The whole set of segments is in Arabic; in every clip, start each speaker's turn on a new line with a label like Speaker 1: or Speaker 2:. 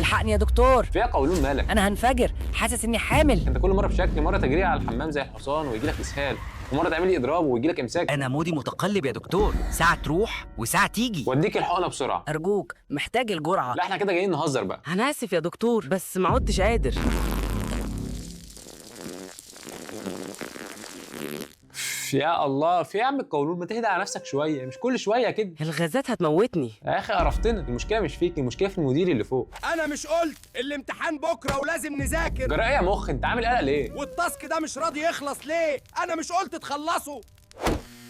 Speaker 1: الحقني يا دكتور.
Speaker 2: فيها قولون مالك؟
Speaker 1: انا هنفجر، حاسس اني حامل.
Speaker 2: انت كل مره بشكل، مره تجري على الحمام زي الحصان ويجي لك اسهال، ومره تعمل لي اضراب ويجي لك امساك.
Speaker 3: انا مودي متقلب يا دكتور، ساعه تروح وساعه تيجي.
Speaker 2: واديك الحقنه بسرعه.
Speaker 1: ارجوك، محتاج الجرعه.
Speaker 2: لا احنا كده جايين نهزر بقى.
Speaker 1: انا اسف يا دكتور، بس ما عدتش قادر.
Speaker 2: يا الله، في يا عم القولون، ما تهدى على نفسك شويه، مش كل شويه كده.
Speaker 1: الغازات هتموتني.
Speaker 2: يا اخي قرفتنا، المشكله مش فيك، المشكله في المدير اللي فوق.
Speaker 4: انا مش قلت الامتحان بكره ولازم نذاكر؟
Speaker 2: جرى ايه يا مخ، انت عامل قلق ليه؟
Speaker 4: والتاسك ده مش راضي يخلص ليه؟ انا مش قلت تخلصه؟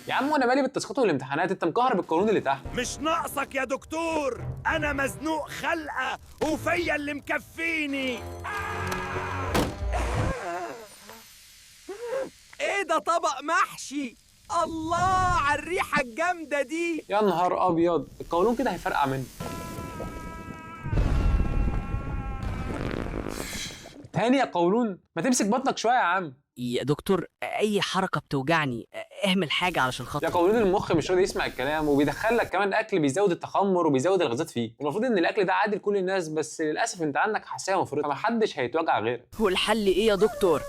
Speaker 2: يا عم وانا مالي بالتاسكات والامتحانات، انت مكهرب القولون اللي تحت.
Speaker 4: مش ناقصك يا دكتور، انا مزنوق خلقه وفيا اللي مكفيني. ايه ده، طبق محشي؟ الله على الريحه الجامده دي.
Speaker 2: يا نهار ابيض، القولون كده هيفرقع مني. تاني يا قولون، ما تمسك بطنك شويه يا عم.
Speaker 1: يا دكتور، اي حركه بتوجعني، اهمل حاجه علشان
Speaker 2: يا
Speaker 1: خاطر.
Speaker 2: قولون المخ مش راضي يسمع الكلام، وبيدخل لك كمان اكل بيزود التخمر وبيزود الغازات فيه. المفروض ان الاكل ده عادي لكل الناس، بس للاسف انت عندك حساسيه مفرطه، فمحدش هيتوجع غيرك.
Speaker 1: والحل ايه يا دكتور؟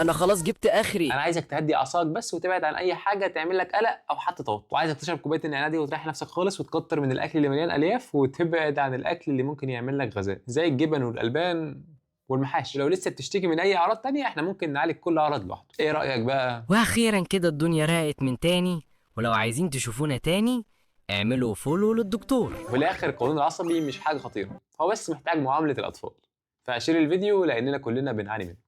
Speaker 1: انا خلاص جبت اخري.
Speaker 2: انا عايزك تهدي اعصابك بس، وتبعد عن اي حاجه تعمل لك قلق او حتى توتر، وعايزك تشرب كوبايه النعناع دي وتريح نفسك خالص، وتكتر من الاكل اللي مليان الياف، وتبعد عن الاكل اللي ممكن يعمل لك غازات زي الجبن والالبان والمحاشي. لو لسه بتشتكي من اي اعراض تانية، احنا ممكن نعالج كل عرض لوحده. ايه رايك بقى؟
Speaker 1: واخيرا كده الدنيا راقت من تاني، ولو عايزين تشوفونا تاني اعملوا فولو للدكتور.
Speaker 2: وفي الاخر القولون العصبي مش حاجه خطيره، هو بس محتاج معامله الاطفال. فاشير الفيديو لاننا كلنا بنعاني منه.